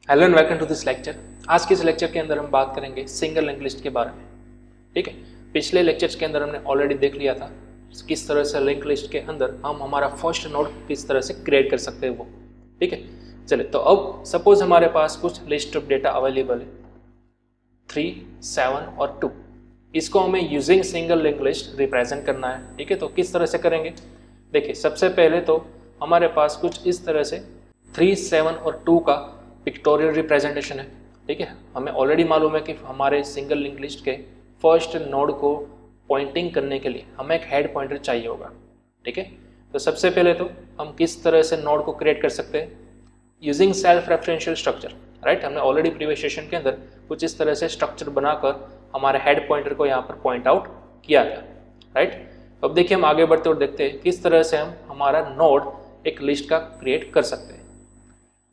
Hello and welcome to this lecture. आज के इस लेक्चर के अंदर हम बात करेंगे सिंगल लिंक लिस्ट के बारे में। ठीक है, पिछले लेक्चर्स के अंदर हमने ऑलरेडी देख लिया था किस तरह से लिंक लिस्ट के अंदर हम हमारा फर्स्ट नोड किस तरह से क्रिएट कर सकते हैं वो। ठीक है, चलिए तो अब सपोज हमारे पास कुछ लिस्ट ऑफ डेटा अवेलेबल है 3, 7 और 2। इसको हमें using single link list represent करना है। ठीक है, तो किस तरह से करेंगे? देखिए, सबसे पहले तो हमारे पास कुछ इस तरह से 3, 7 और 2 का पिक्टोरियल रिप्रेजेंटेशन है। ठीक है, हमें ऑलरेडी मालूम है कि हमारे सिंगल लिंक लिस्ट के फर्स्ट नोड को पॉइंटिंग करने के लिए हमें एक हेड पॉइंटर चाहिए होगा। ठीक है, तो सबसे पहले तो हम किस तरह से नोड को क्रिएट कर सकते हैं? Using self referential structure. Right, हमने ऑलरेडी प्रीवियस सेशन के अंदर कुछ इस तरह से स्ट्रक्चर बनाकर हमारे हेड पॉइंटर को यहाँ पर पॉइंट आउट किया था। राइट, अब देखिए हम आगे बढ़ते और देखते हैं किस तरह से हम हमारा नोड एक लिस्ट का क्रिएट कर सकते हैं।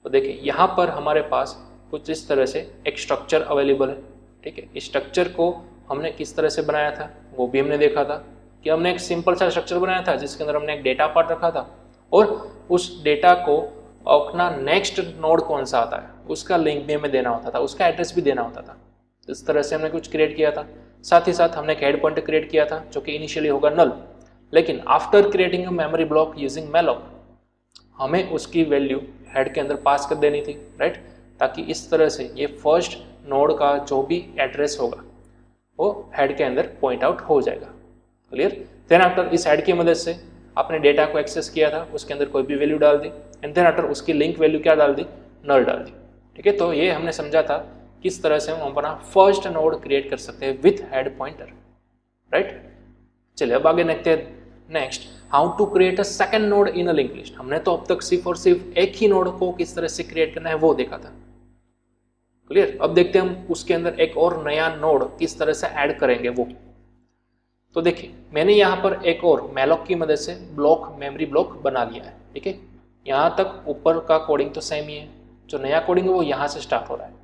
तो देखिए यहाँ पर हमारे पास कुछ इस तरह से एक स्ट्रक्चर अवेलेबल है। ठीक है, इस स्ट्रक्चर को हमने किस तरह से बनाया था वो भी हमने देखा था कि हमने एक सिंपल सा स्ट्रक्चर बनाया था जिसके अंदर हमने एक डेटा पार्ट रखा था और उस डेटा को अपना नेक्स्ट नोड कौन सा आता है उसका लिंक भी हमें देना होता था, उसका एड्रेस भी देना होता था। इस तरह से हमने कुछ क्रिएट किया था। साथ ही साथ हमने एक हेड पॉइंटर क्रिएट किया था जो कि इनिशियली होगा नल, लेकिन after creating a memory block using malloc हमें उसकी वैल्यू हेड के अंदर पास कर देनी थी। राइट, ताकि इस तरह से ये फर्स्ट नोड का जो भी एड्रेस होगा वो हेड के अंदर पॉइंट आउट हो जाएगा। क्लियर? देन आफ्टर इस हेड की मदद से आपने डेटा को एक्सेस किया था, उसके अंदर कोई भी वैल्यू डाल दी एंड देन आफ्टर उसकी लिंक वैल्यू क्या डाल दी? नल डाल दी। ठीक है, तो ये हमने समझा था किस तरह से हम अपना फर्स्ट नोड क्रिएट कर सकते हैं विथ हेड पॉइंटर। राइट, चलिए अब आगे देखते हैं next how to create a second node in a link list. हमने तो अब तक सिर्फ और सिर्फ एक ही नोड को किस तरह से क्रिएट करना है वो देखा था। क्लियर? अब देखते हैं हम उसके अंदर एक और नया नोड किस तरह से ऐड करेंगे वो। तो देखिए मैंने यहाँ पर एक और मैलॉक की मदद से ब्लॉक मेमोरी ब्लॉक बना लिया है। ठीक है, यहाँ तक ऊपर का कोडिंग तो सेम ही है, जो नया कोडिंग है वो यहाँ से स्टार्ट हो रहा है।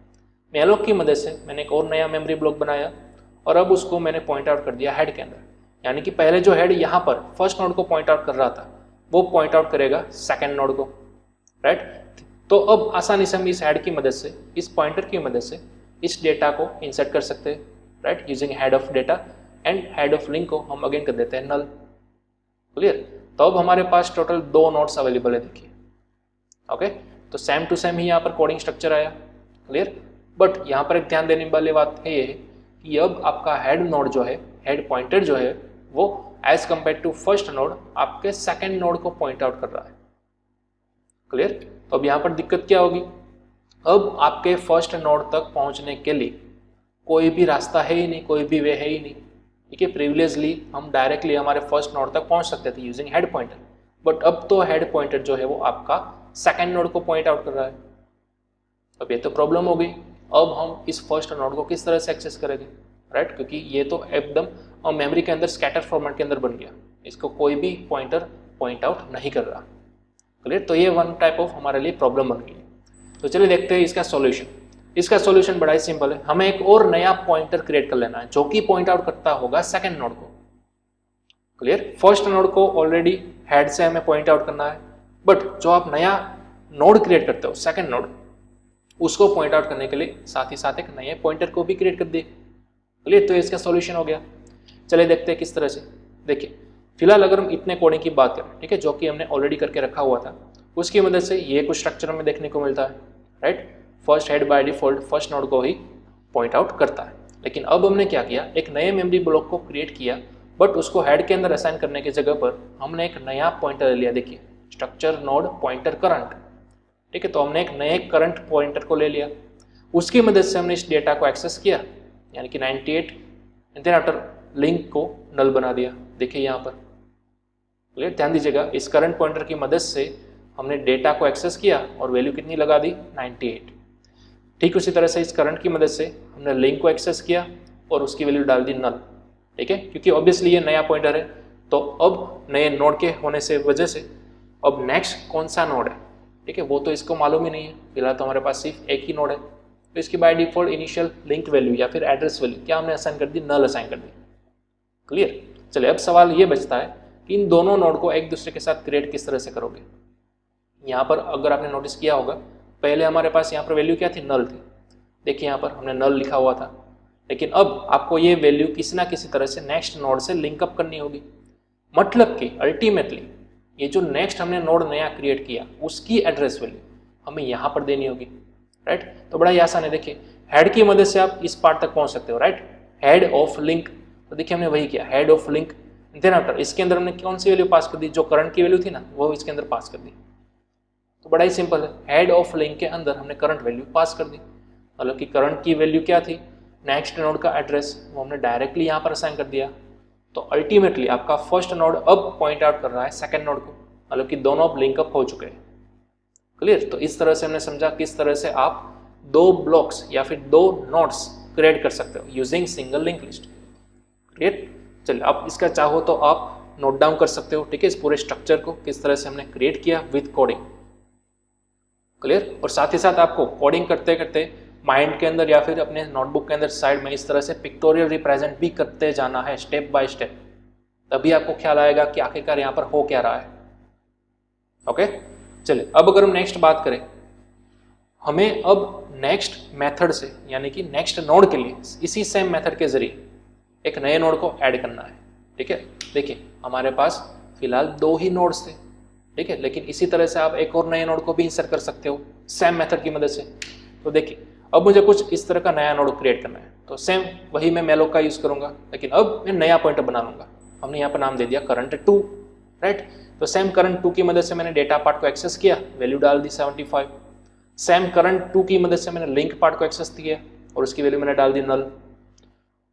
मैलॉक की मदद से मैंने एक और नया मेमोरी ब्लॉक बनाया और अब उसको मैंने पॉइंट आउट कर दिया हेड के अंदर। यानी कि पहले जो हेड यहाँ पर फर्स्ट नोड को पॉइंट आउट कर रहा था वो पॉइंट आउट करेगा सेकंड नोड को। राइट, तो अब आसानी से हम इस हेड की मदद से, इस पॉइंटर की मदद से इस डेटा को इंसर्ट कर सकते हैं। Right, using head of data and head of link को हम अगेन कर देते हैं नल। क्लियर? तो अब हमारे पास टोटल 2 नोड्स अवेलेबल है। देखिए ओके, तो सेम टू सेम ही यहाँ पर कोडिंग स्ट्रक्चर आया। क्लियर? बट यहाँ पर एक ध्यान देने वाली बात ये है कि अब आपका हेड नोड जो है, हेड पॉइंटर जो है वो as compare to first node आपके सेकंड नोड को पॉइंट आउट कर रहा है। क्लियर? तो अब यहाँ पर दिक्कत क्या होगी? अब आपके फर्स्ट नोड तक पहुँचने के लिए कोई भी रास्ता है ही नहीं, कोई भी वे है ही नहीं। ठीक है, प्रीवियसली हम डायरेक्टली हमारे फर्स्ट नोड तक पहुँच सकते थे यूजिंग हेड पॉइंटर, बट अब तो हेड पॉइंटर जो है वो आपका सेकंड नोड को पॉइंट आउट कर रहा है। अब ये तो प्रॉब्लम हो गई। अब हम इस फर्स्ट नोड को किस तरह से एक्सेस करेंगे? राइट, क्योंकि ये तो एकदम मेमोरी के अंदर स्कैटर फॉर्मेट के अंदर बन गया, इसको कोई भी पॉइंटर पॉइंट आउट नहीं कर रहा। क्लियर? तो ये वन टाइप ऑफ हमारे लिए प्रॉब्लम बन गई। तो चलिए देखते हैं इसका सॉल्यूशन। इसका सॉल्यूशन बड़ा ही सिंपल है, हमें एक और नया पॉइंटर क्रिएट कर लेना है जो कि पॉइंट आउट करता होगा सेकंड नोड को। क्लियर? फर्स्ट नोड को ऑलरेडी हेड से हमें पॉइंट आउट करना है, बट जो आप नया नोड क्रिएट करते हो सेकंड नोड, उसको पॉइंट आउट करने के लिए साथ ही साथ एक नए पॉइंटर को भी क्रिएट कर दिए। क्लियर? तो इसका सॉल्यूशन हो गया। चलिए देखते हैं किस तरह से। देखिए फिलहाल अगर हम इतने कोडिंग की बात करें, ठीक है, जो कि हमने ऑलरेडी करके रखा हुआ था, उसकी मदद से ये कुछ स्ट्रक्चर हमें देखने को मिलता है। Right, first head by default first node को ही पॉइंट आउट करता है, लेकिन अब हमने क्या किया, एक नए मेमोरी ब्लॉक को क्रिएट किया, बट उसको हेड के अंदर असाइन करने की जगह पर हमने एक नया पॉइंटर लिया। देखिए स्ट्रक्चर नोड पॉइंटर करंट। ठीक है, तो हमने एक नए करंट पॉइंटर को ले लिया, उसकी मदद से हमने इस डेटा को एक्सेस किया, यानी कि 98 एंड देन आफ्टर लिंक को नल बना दिया। देखिए यहाँ पर क्लियर? ध्यान दीजिएगा, इस करंट पॉइंटर की मदद से हमने डेटा को एक्सेस किया और वैल्यू कितनी लगा दी? 98। ठीक उसी तरह से इस करंट की मदद से हमने लिंक को एक्सेस किया और उसकी वैल्यू डाल दी नल। ठीक है, क्योंकि ऑब्वियसली ये नया पॉइंटर है, तो अब नए नोड के होने से वजह से अब नेक्स्ट कौन सा नोड है, ठीक है, वो तो इसको मालूम ही नहीं है। फिलहाल तो हमारे पास सिर्फ एक ही नोड है, तो इसकी by default initial link value या फिर एड्रेस वैल्यू क्या हमने असाइन कर दी? नल असाइन कर दी। क्लियर? चलिए अब सवाल ये बचता है कि इन दोनों नोड को एक दूसरे के साथ क्रिएट किस तरह से करोगे। यहाँ पर अगर आपने नोटिस किया होगा पहले हमारे पास यहाँ पर वैल्यू क्या थी, नल थी। देखिए यहाँ पर हमने नल लिखा हुआ था, लेकिन अब आपको ये वैल्यू किसी ना किसी तरह से नेक्स्ट नोड से लिंकअप करनी होगी। मतलब कि अल्टीमेटली ये जो नेक्स्ट हमने नोड नया क्रिएट किया उसकी एड्रेस वैल्यू हमें यहाँ पर देनी होगी, राइट। तो बड़ा ही आसान है, देखिए हेड की मदद से आप इस पार्ट तक पहुँच सकते हो, राइट, हेड ऑफ लिंक। तो देखिए हमने वही किया, head of link. Then after इसके अंदर हमने कौन सी वैल्यू पास कर दी, जो करंट की वैल्यू थी ना वो इसके अंदर पास कर दी। तो बड़ा ही सिंपल है, हेड ऑफ लिंक के अंदर हमने करंट वैल्यू पास कर दी। मतलब कि करंट की वैल्यू क्या थी, नेक्स्ट नोड का एड्रेस, वो हमने डायरेक्टली यहाँ पर असाइन कर दिया। तो अल्टीमेटली आपका फर्स्ट नोड अब पॉइंट आउट कर रहा है सेकंड नोड को, मतलब कि दोनों अब लिंकअप हो चुके हैं। क्लियर। तो इस तरह से हमने समझा किस तरह से आप दो ब्लॉक्स या फिर दो नोड्स क्रिएट कर सकते हो using single link list. Clear. चलिए आप इसका चाहो तो आप नोट डाउन कर सकते हो, ठीक है, इस पूरे स्ट्रक्चर को किस तरह से हमने क्रिएट किया विद कोडिंग। क्लियर। और साथ ही साथ आपको कोडिंग करते करते माइंड के अंदर या फिर अपने नोटबुक के अंदर साइड में इस तरह से पिक्टोरियल रिप्रेजेंट भी करते जाना है स्टेप बाय स्टेप, तभी आपको ख्याल आएगा कि आखिरकार यहाँ पर हो क्या रहा है। ओके। चलिए अब अगर हम नेक्स्ट बात करें, हमें अब नेक्स्ट मेथड से यानी कि नेक्स्ट नोड के लिए इसी सेम मेथड के जरिए एक नए नोड को ऐड करना है। ठीक है। देखिए हमारे पास फिलहाल दो ही नोड्स थे, ठीक है, लेकिन इसी तरह से आप एक और नए नोड को भी इंसर्ट कर सकते हो सेम मेथड की मदद से। तो देखिए अब मुझे कुछ इस तरह का नया नोड क्रिएट करना है, तो सेम वही मैं मेलो का यूज करूंगा, लेकिन अब मैं नया पॉइंटर बना लूंगा। हमने यहाँ पर नाम दे दिया करंट 2, राइट। तो सेम करंट 2 की मदद से मैंने डेटा पार्ट को एक्सेस किया, वैल्यू डाल दी 75। सेम करंट 2 की मदद से मैंने लिंक पार्ट को एक्सेस किया और उसकी वैल्यू मैंने डाल दी नल।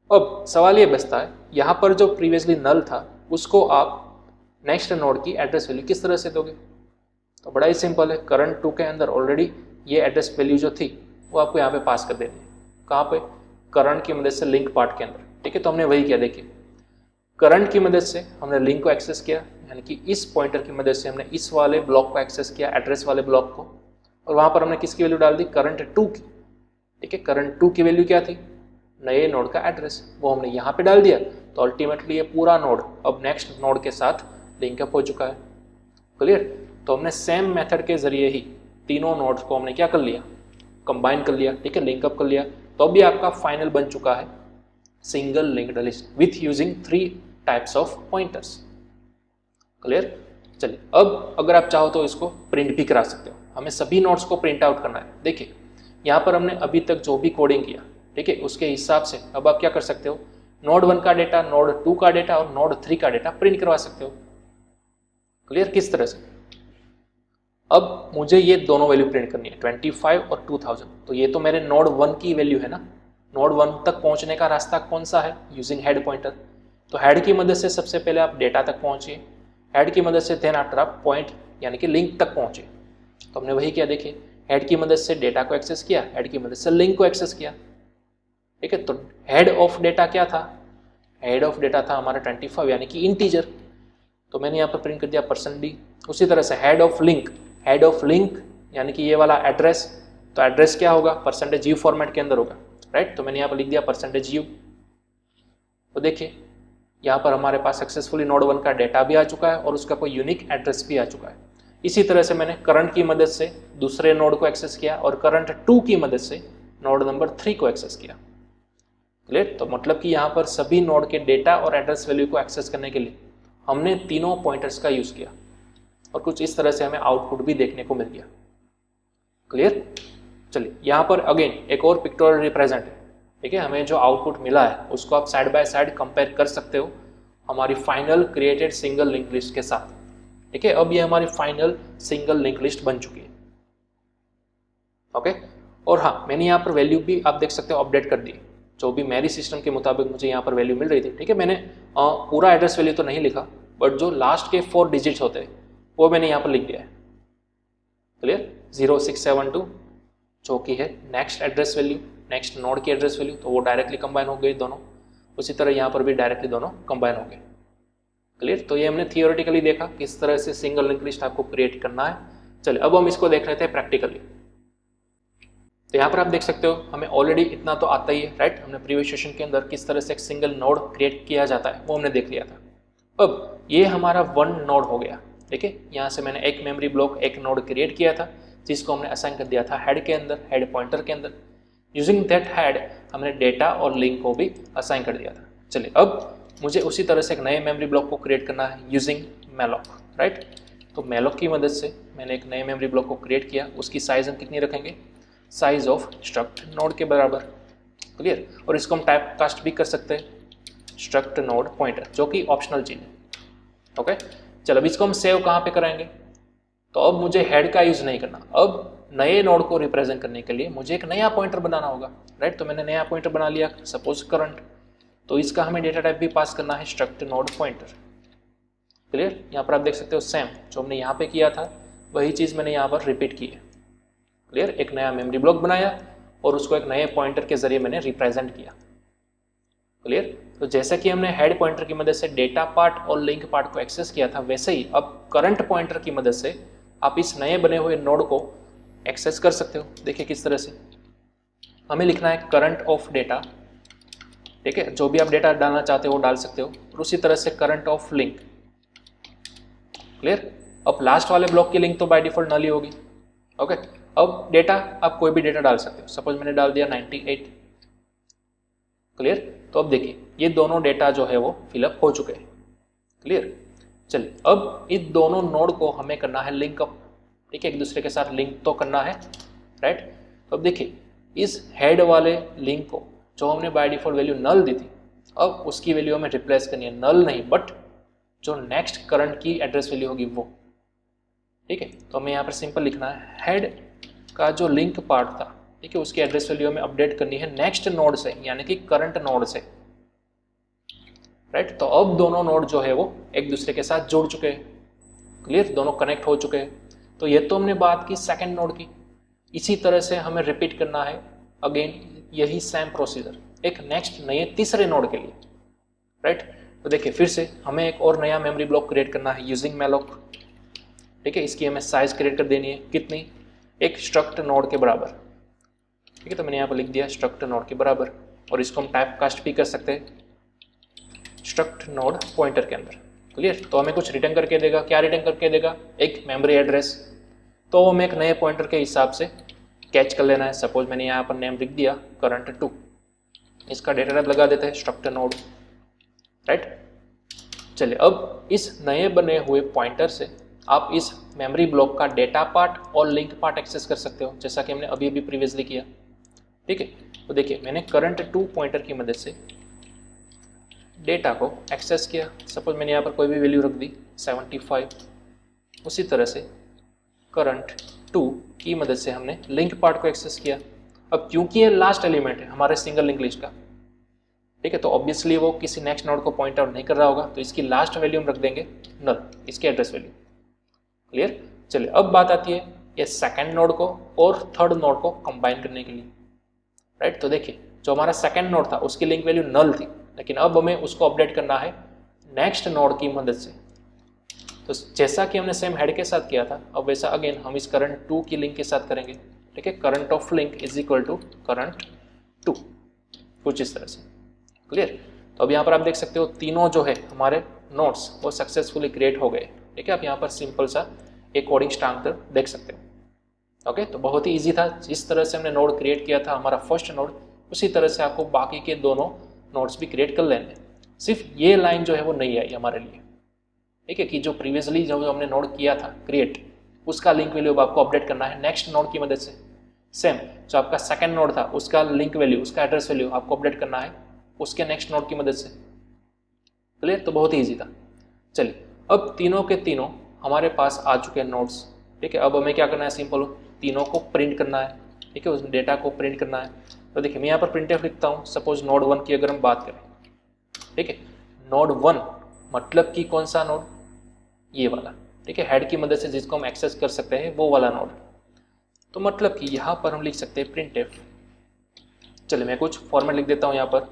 अब सवाल ये बचता है, यहाँ पर जो प्रीवियसली नल था उसको आप नेक्स्ट नोड की एड्रेस वैल्यू किस तरह से दोगे। तो बड़ा ही सिंपल है, करंट 2 के अंदर ऑलरेडी ये एड्रेस वैल्यू जो थी वो आपको यहाँ पे पास कर देनी है। कहाँ पे, करंट की मदद से लिंक पार्ट के अंदर। ठीक है। तो हमने वही किया, देखिए करंट की मदद से हमने लिंक को एक्सेस किया, यानी कि इस पॉइंटर की मदद से हमने इस वाले ब्लॉक को एक्सेस किया, एड्रेस वाले ब्लॉक को, और वहाँ पर हमने किसकी वैल्यू डाल दी, करंट 2 की। ठीक है। करंट 2 की वैल्यू क्या थी, नए नोड का एड्रेस, वो हमने यहाँ पे डाल दिया। तो अल्टीमेटली ये पूरा नोड अब नेक्स्ट नोड के साथ लिंकअप हो चुका है। क्लियर। तो हमने सेम मेथड के जरिए ही तीनों नोड्स को हमने क्या कर लिया, कंबाइन कर लिया, ठीक है, लिंकअप कर लिया। तो अभी आपका फाइनल बन चुका है single linked list with using 3 types of pointers. Clear. चलिए अब अगर आप चाहो तो इसको प्रिंट भी करा सकते हो, हमें सभी नोड्स को प्रिंट आउट करना है। देखिए यहाँ पर हमने अभी तक जो भी कोडिंग किया, ठीक है, उसके हिसाब से अब आप क्या कर सकते हो, नोड 1 का डेटा, नोड 2 का डेटा और नोड 3 का डेटा प्रिंट करवा सकते हो। क्लियर। किस तरह से, अब मुझे ये दोनों वैल्यू प्रिंट करनी है 25 और 2000। तो ये तो मेरे नोड 1 की वैल्यू है ना, नोड 1 तक पहुंचने का रास्ता कौन सा है, यूजिंग हेड पॉइंटर। तो हेड की मदद से सबसे पहले आप डेटा तक पहुंचिए, हेड की मदद से देन आफ्टर आप पॉइंट यानी कि लिंक तक पहुंचे। तो हमने वही किया, देखिए हेड की मदद से डेटा को एक्सेस किया, हेड की मदद से लिंक को एक्सेस किया। ठीक है। तो हेड ऑफ डेटा क्या था, हेड ऑफ डेटा था हमारा 25 यानी कि इंटीजर, तो मैंने यहाँ पर प्रिंट कर दिया %d। उसी तरह से हेड ऑफ लिंक यानी कि ये वाला एड्रेस, तो एड्रेस क्या होगा, %u फॉर्मेट के अंदर होगा, राइट। तो मैंने यहाँ पर लिख दिया %u। तो देखिए यहाँ पर हमारे पास सक्सेसफुली नोड 1 का डेटा भी आ चुका है और उसका कोई यूनिक एड्रेस भी आ चुका है। इसी तरह से मैंने करंट की मदद से दूसरे नोड को एक्सेस किया और करंट 2 की मदद से नोड नंबर 3 को एक्सेस किया। क्लियर। तो मतलब कि यहाँ पर सभी नोड के डेटा और एड्रेस वैल्यू को एक्सेस करने के लिए हमने तीनों पॉइंटर्स का यूज किया और कुछ इस तरह से हमें आउटपुट भी देखने को मिल गया। क्लियर। चलिए यहाँ पर अगेन एक और पिक्टोरियल रिप्रेजेंट है, ठीक है, हमें जो आउटपुट मिला है उसको आप साइड बाय साइड कंपेयर कर सकते हो हमारी final created single link list के साथ। ठीक है। अब ये हमारी फाइनल सिंगल लिंक लिस्ट बन चुकी है। ओके। और हाँ, मैंने यहाँ पर वैल्यू भी आप देख सकते हो अपडेट कर दी, जो भी मेरी सिस्टम के मुताबिक मुझे यहाँ पर वैल्यू मिल रही थी। ठीक है। मैंने पूरा एड्रेस वैल्यू तो नहीं लिखा, बट जो लास्ट के 4 डिजिट्स होते हैं वो मैंने यहाँ पर लिख दिया है। क्लियर। 0672 जो कि है next address value, next node की एड्रेस वैल्यू, तो वो डायरेक्टली कंबाइन हो गई दोनों। उसी तरह यहाँ पर भी डायरेक्टली दोनों कंबाइन हो गए। क्लियर। तो ये हमने थियोरेटिकली देखा किस तरह से सिंगल लिंक लिस्ट आपको क्रिएट करना है। चलिए अब हम इसको देख रहे थे प्रैक्टिकली। तो यहाँ पर आप देख सकते हो हमें ऑलरेडी इतना तो आता ही है, राइट। हमने प्रीवियस सेशन के अंदर किस तरह से एक सिंगल नोड क्रिएट किया जाता है वो हमने देख लिया था। अब ये हमारा 1 नोड हो गया। ठीक है। यहाँ से मैंने एक मेमोरी ब्लॉक, एक नोड क्रिएट किया था, जिसको हमने असाइन कर दिया था हेड के अंदर, हेड पॉइंटर के अंदर। यूजिंग दैट हेड हमने डेटा और लिंक को भी असाइन कर दिया था। चलिए अब मुझे उसी तरह से एक नए मेमोरी ब्लॉक को क्रिएट करना है यूजिंग मैलॉक, राइट। तो मैलॉक की मदद से मैंने एक नए मेमोरी ब्लॉक को क्रिएट किया। उसकी साइज हम कितनी रखेंगे, साइज ऑफ स्ट्रक्ट नोड के बराबर, क्लियर। और इसको हम टाइप कास्ट भी कर सकते हैं स्ट्रक्ट नोड पॉइंटर, जो कि ऑप्शनल चीज़ है, ओके। चलो अब इसको हम सेव कहाँ पे कराएंगे, तो अब मुझे हेड का यूज़ नहीं करना। अब नए नोड को रिप्रेजेंट करने के लिए मुझे एक नया पॉइंटर बनाना होगा, राइट। तो मैंने नया पॉइंटर बना लिया, सपोज करंट। तो इसका हमें डेटा टाइप भी पास करना है स्ट्रक्ट नोड पॉइंटर, क्लियर। यहाँ पर आप देख सकते हो सेम जो हमने यहाँ पे किया था वही चीज़ मैंने यहाँ पर रिपीट की है, क्लियर। एक नया मेमोरी ब्लॉक बनाया और उसको एक नए पॉइंटर के जरिए मैंने रिप्रेजेंट किया, क्लियर। तो जैसे कि हमने हेड पॉइंटर की मदद से डेटा पार्ट और लिंक पार्ट को एक्सेस किया था, वैसे ही अब करंट पॉइंटर की मदद से आप इस नए बने हुए नोड को एक्सेस कर सकते हो। देखिए किस तरह से, हमें लिखना है करंट ऑफ डेटा, ठीक है। जो भी आप डेटा डालना चाहते हो वो डाल सकते हो, और उसी तरह से करंट ऑफ लिंक, क्लियर। अब लास्ट वाले ब्लॉक की लिंक तो बाय डिफॉल्ट नल ही होगी, ओके। अब डेटा आप कोई भी डेटा डाल सकते हो, सपोज मैंने डाल दिया 98, क्लियर। तो अब देखिए ये दोनों डेटा जो है वो फिलअप हो चुके हैं, क्लियर। चलिए अब इस दोनों नोड को हमें करना है लिंक अप, ठीक है, एक दूसरे के साथ लिंक तो करना है, राइट। तो अब देखिए इस हेड वाले लिंक को जो हमने बाय डिफॉल्ट वैल्यू नल दी थी, अब उसकी वैल्यू हमें रिप्लेस करनी है, नल नहीं बट जो नेक्स्ट करंट की एड्रेस वैल्यू होगी वो, ठीक है। तो हमें यहाँ पर सिंपल लिखना है हेड का जो लिंक पार्ट था, ठीक है, उसकी एड्रेस वैल्यू हमें अपडेट करनी है नेक्स्ट नोड से, यानी कि करंट नोड से, राइट। तो अब दोनों नोड जो है वो एक दूसरे के साथ जुड़ चुके हैं, क्लियर, दोनों कनेक्ट हो चुके हैं। तो ये तो हमने बात की सेकंड नोड की। इसी तरह से हमें रिपीट करना है अगेन यही सेम प्रोसीजर एक नेक्स्ट नए तीसरे नोड के लिए, राइट। तो देखिए फिर से हमें एक और नया मेमोरी ब्लॉक क्रिएट करना है यूजिंग मैलॉक, ठीक है। इसकी हमें साइज क्रिएट कर देनी है, कितनी, एक स्ट्रक्ट नोड के बराबर, ठीक है। तो मैंने यहाँ पर लिख दिया स्ट्रक्ट नोड के बराबर, और इसको हम टाइप कास्ट भी कर सकते हैं स्ट्रक्ट नोड पॉइंटर के अंदर, क्लियर। तो हमें कुछ रिटर्न करके देगा, क्या रिटर्न करके देगा, एक मेमोरी एड्रेस। तो हमें एक नए पॉइंटर के हिसाब से कैच कर लेना है, सपोज मैंने यहाँ पर नेम लिख दिया करंट 2, इसका डेटा टाइप लगा देते हैं स्ट्रक्ट नोड, राइट। चलिए अब इस नए बने हुए पॉइंटर से आप इस मेमोरी ब्लॉक का डेटा पार्ट और लिंक पार्ट एक्सेस कर सकते हो, जैसा कि हमने अभी अभी प्रीवियसली किया, ठीक है। तो देखिए मैंने करंट 2 पॉइंटर की मदद से डेटा को एक्सेस किया, सपोज मैंने यहाँ पर कोई भी वैल्यू रख दी 75। उसी तरह से करंट 2 की मदद से हमने लिंक पार्ट को एक्सेस किया। अब क्योंकि ये लास्ट एलिमेंट है हमारे सिंगल लिंक लिस्ट का, ठीक है, तो ऑब्वियसली वो किसी नेक्स्ट नोड को पॉइंट आउट नहीं कर रहा होगा, तो इसकी लास्ट वैल्यू हम रख देंगे नल, इसकी एड्रेस वैल्यू, क्लियर। चलिए अब बात आती है ये सेकंड नोड को और थर्ड नोड को कंबाइन करने के लिए, राइट। तो देखिए जो हमारा सेकंड नोड था उसकी लिंक वैल्यू नल थी, लेकिन अब हमें उसको अपडेट करना है नेक्स्ट नोड की मदद से। तो जैसा कि हमने सेम हेड के साथ किया था, अब वैसा अगेन हम इस करंट 2 की लिंक के साथ करेंगे, ठीक है। Current of link is equal to current 2, कुछ इस तरह से, क्लियर। तो अब यहाँ पर आप देख सकते हो तीनों जो है हमारे नोड्स वो सक्सेसफुली क्रिएट हो गए, ठीक है। आप यहाँ पर सिंपल सा एक कोडिंग स्ट्रक्चर देख सकते हो, ओके। तो बहुत ही ईजी था, जिस तरह से हमने नोड क्रिएट किया था हमारा फर्स्ट नोड, उसी तरह से आपको बाकी के दोनों नोड्स भी क्रिएट कर लेने। सिर्फ ये लाइन जो है वो नहीं आई हमारे लिए, ठीक है, कि जो प्रीवियसली जो हमने नोड किया था क्रिएट, उसका लिंक वैल्यू आपको अपडेट करना है नेक्स्ट नोड की मदद से। सेम जो आपका सेकंड नोड था उसका लिंक वैल्यू, उसका एड्रेस वैल्यू आपको अपडेट करना है उसके नेक्स्ट नोड की मदद से, क्लियर। तो बहुत ही ईजी था। चलिए अब तीनों के तीनों हमारे पास आ चुके हैं नोड्स, ठीक है। अब हमें क्या करना है, सिंपल तीनों को प्रिंट करना है, ठीक है, उस डेटा को प्रिंट करना है। तो देखिए मैं यहाँ पर प्रिंटफ लिखता हूँ, सपोज नोड 1 की अगर हम बात करें, ठीक है। नोड 1 मतलब कि कौन सा नोड, ये वाला, ठीक है, हेड की मदद से जिसको हम एक्सेस कर सकते हैं वो वाला नोड। तो मतलब कि यहाँ पर हम लिख सकते हैं प्रिंटफ। चलिए मैं कुछ फॉर्मेट लिख देता हूँ यहाँ पर,